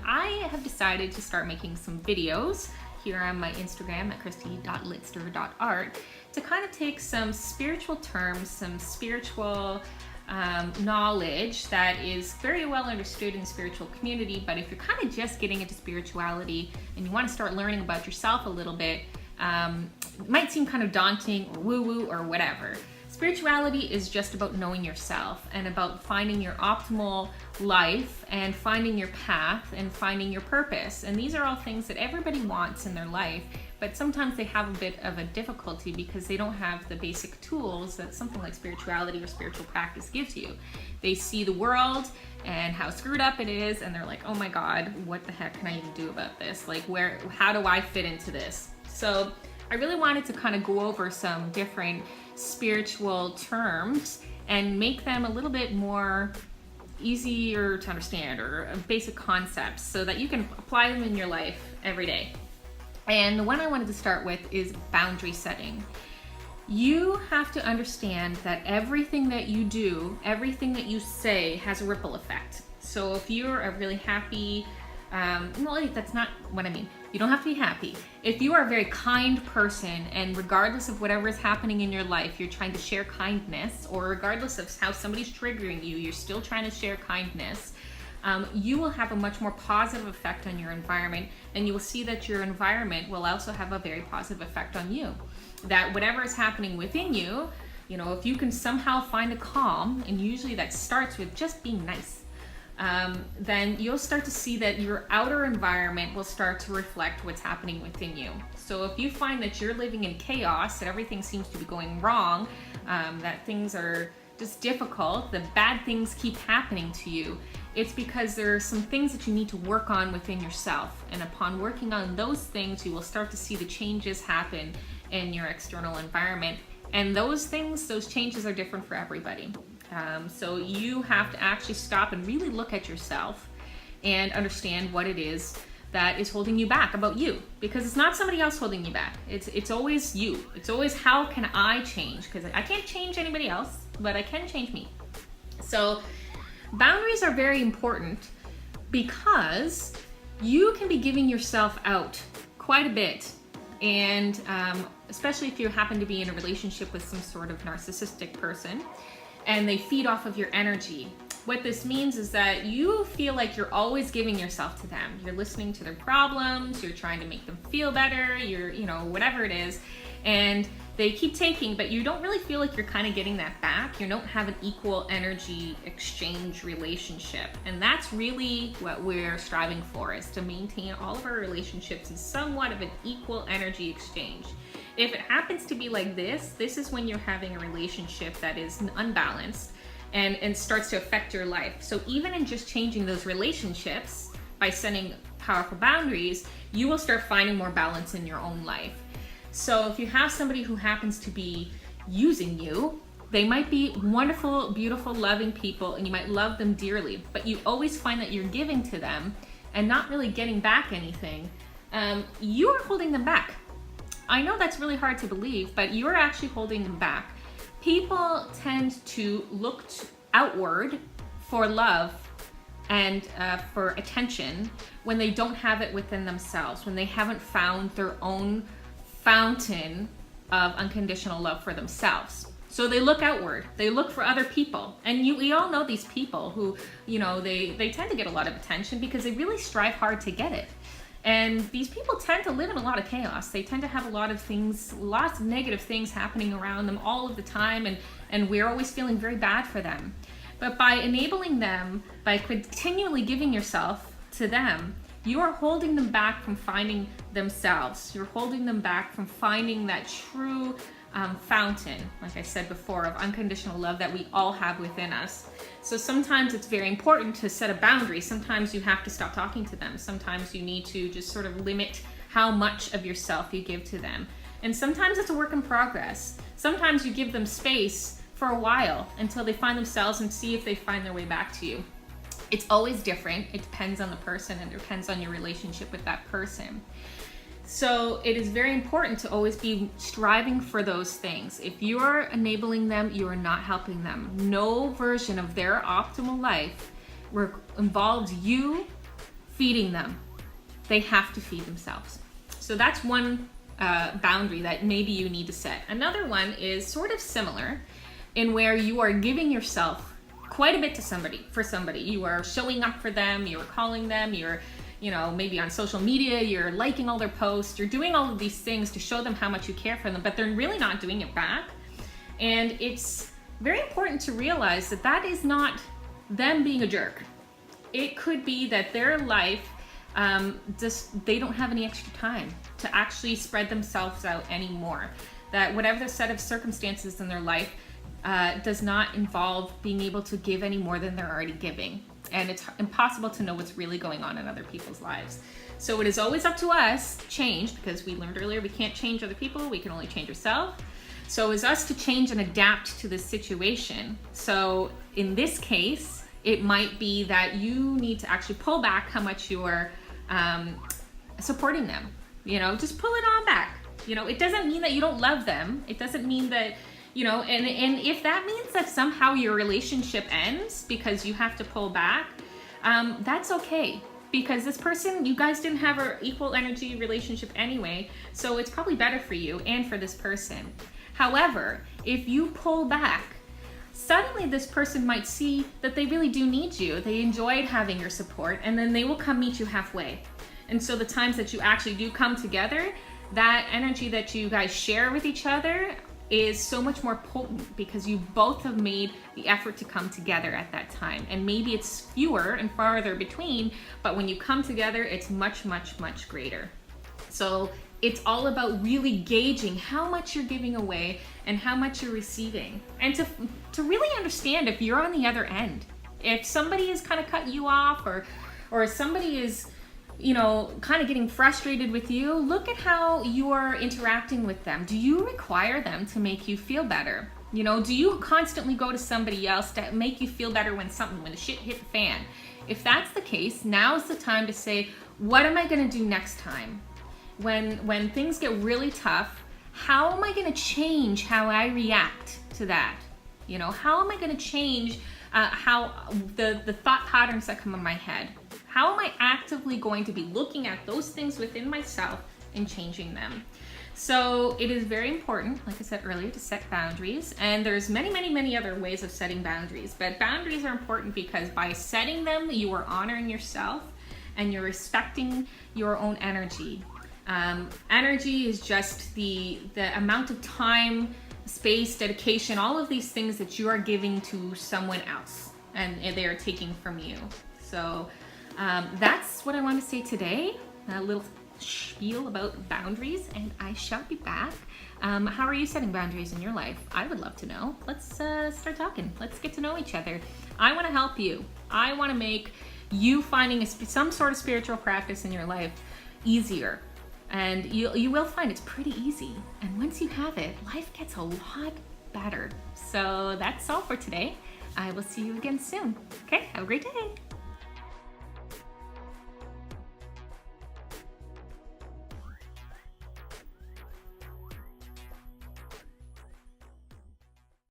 I have decided to start making some videos here on my Instagram at christy.litster.art to kind of take some spiritual terms, some spiritual knowledge that is very well understood in the spiritual community, but if you're kind of just getting into spirituality and you want to start learning about yourself a little bit, it might seem kind of daunting or woo-woo or whatever. Spirituality is just about knowing yourself and about finding your optimal life and finding your path and finding your purpose. And these are all things that everybody wants in their life, but sometimes they have a bit of a difficulty because they don't have the basic tools that something like spirituality or spiritual practice gives you. They see the world and how screwed up it is, and they're like, oh my God, what the heck can I even do about this? Like, how do I fit into this? So I really wanted to kind of go over some different spiritual terms and make them a little bit more easier to understand, or basic concepts, so that you can apply them in your life every day. And the one I wanted to start with is boundary setting. You have to understand that everything that you do, everything that you say has a ripple effect. So if you're a really happy, well, that's not what I mean. You don't have to be happy. If you are a very kind person, and regardless of whatever is happening in your life, you're trying to share kindness, or regardless of how somebody's triggering you, you're still trying to share kindness, you will have a much more positive effect on your environment, and you will see that your environment will also have a very positive effect on you. That whatever is happening within you, if you can somehow find a calm, and usually that starts with just being nice, then you'll start to see that your outer environment will start to reflect what's happening within you. So if you find that you're living in chaos, that everything seems to be going wrong, that things are just difficult, that bad things keep happening to you, it's because there are some things that you need to work on within yourself. And upon working on those things, you will start to see the changes happen in your external environment. And those changes are different for everybody. So you have to actually stop and really look at yourself and understand what it is that is holding you back about you, because it's not somebody else holding you back. It's always you. It's always, how can I change? Because I can't change anybody else, but I can change me. So boundaries are very important because you can be giving yourself out quite a bit. And especially if you happen to be in a relationship with some sort of narcissistic person, and they feed off of your energy. What this means is that you feel like you're always giving yourself to them. You're listening to their problems, you're trying to make them feel better, you're, whatever it is, and they keep taking, but you don't really feel like you're kind of getting that back. You don't have an equal energy exchange relationship. And that's really what we're striving for, is to maintain all of our relationships in somewhat of an equal energy exchange. If it happens to be like this is when you're having a relationship that is unbalanced and starts to affect your life. So even in just changing those relationships by setting powerful boundaries, you will start finding more balance in your own life. So if you have somebody who happens to be using you, they might be wonderful, beautiful, loving people, and you might love them dearly, but you always find that you're giving to them and not really getting back anything. You are holding them back. I know that's really hard to believe, but you're actually holding them back. People tend to look outward for love and for attention when they don't have it within themselves, when they haven't found their own fountain of unconditional love for themselves. So they look outward, they look for other people. And we all know these people who, they tend to get a lot of attention because they really strive hard to get it. And these people tend to live in a lot of chaos. They tend to have a lot of things, lots of negative things happening around them all of the time, and we're always feeling very bad for them. But by enabling them, by continually giving yourself to them, you are holding them back from finding themselves. You're holding them back from finding that true fountain, like I said before, of unconditional love that we all have within us. So sometimes it's very important to set a boundary. Sometimes you have to stop talking to them. Sometimes you need to just sort of limit how much of yourself you give to them. And sometimes it's a work in progress. Sometimes you give them space for a while until they find themselves and see if they find their way back to you. It's always different. It depends on the person, and it depends on your relationship with that person. So it is very important to always be striving for those things. If you are enabling them, you are not helping them. No version of their optimal life involves you feeding them. They have to feed themselves. So that's one boundary that maybe you need to set. Another one is sort of similar in where you are giving yourself quite a bit to somebody, for somebody. You are showing up for them, you're calling them, you're, you know, maybe on social media, you're liking all their posts, you're doing all of these things to show them how much you care for them, but they're really not doing it back. And it's very important to realize that that is not them being a jerk. It could be that their life, just they don't have any extra time to actually spread themselves out anymore. That whatever the set of circumstances in their life does not involve being able to give any more than they're already giving. And it's impossible to know what's really going on in other people's lives. So it is always up to us to change, because we learned earlier we can't change other people, we can only change ourselves. So it's us to change and adapt to this situation. So in this case, it might be that you need to actually pull back how much you're supporting them. You know, just pull it on back. You know, it doesn't mean that you don't love them. It doesn't mean that, you know, and if that means that somehow your relationship ends because you have to pull back, that's okay. Because this person, you guys didn't have an equal energy relationship anyway, so it's probably better for you and for this person. However, if you pull back, suddenly this person might see that they really do need you. They enjoyed having your support, and then they will come meet you halfway. And so the times that you actually do come together, that energy that you guys share with each other is so much more potent because you both have made the effort to come together at that time. And maybe it's fewer and farther between, but when you come together, it's much, much, much greater. So it's all about really gauging how much you're giving away and how much you're receiving. And to really understand if you're on the other end. If somebody is kind of cutting you off, or somebody is, you know, kind of getting frustrated with you, look at how you're interacting with them. Do you require them to make you feel better? You know, do you constantly go to somebody else to make you feel better when the shit hit the fan? If that's the case, now's the time to say, what am I going to do next time? When things get really tough, how am I going to change how I react to that? You know, how am I going to change how the thought patterns that come in my head? How am I actively going to be looking at those things within myself and changing them? So it is very important, like I said earlier, to set boundaries. And there's many, many, many other ways of setting boundaries. But boundaries are important because by setting them, you are honoring yourself and you're respecting your own energy. Energy is just the amount of time, space, dedication, all of these things that you are giving to someone else and they are taking from you. So that's what I want to say today, a little spiel about boundaries, and I shall be back. How are you setting boundaries in your life? I would love to know. Let's start talking. Let's get to know each other. I want to help you. I want to make you finding some sort of spiritual practice in your life easier. And you will find it's pretty easy. And once you have it, life gets a lot better. So that's all for today. I will see you again soon. Okay, have a great day.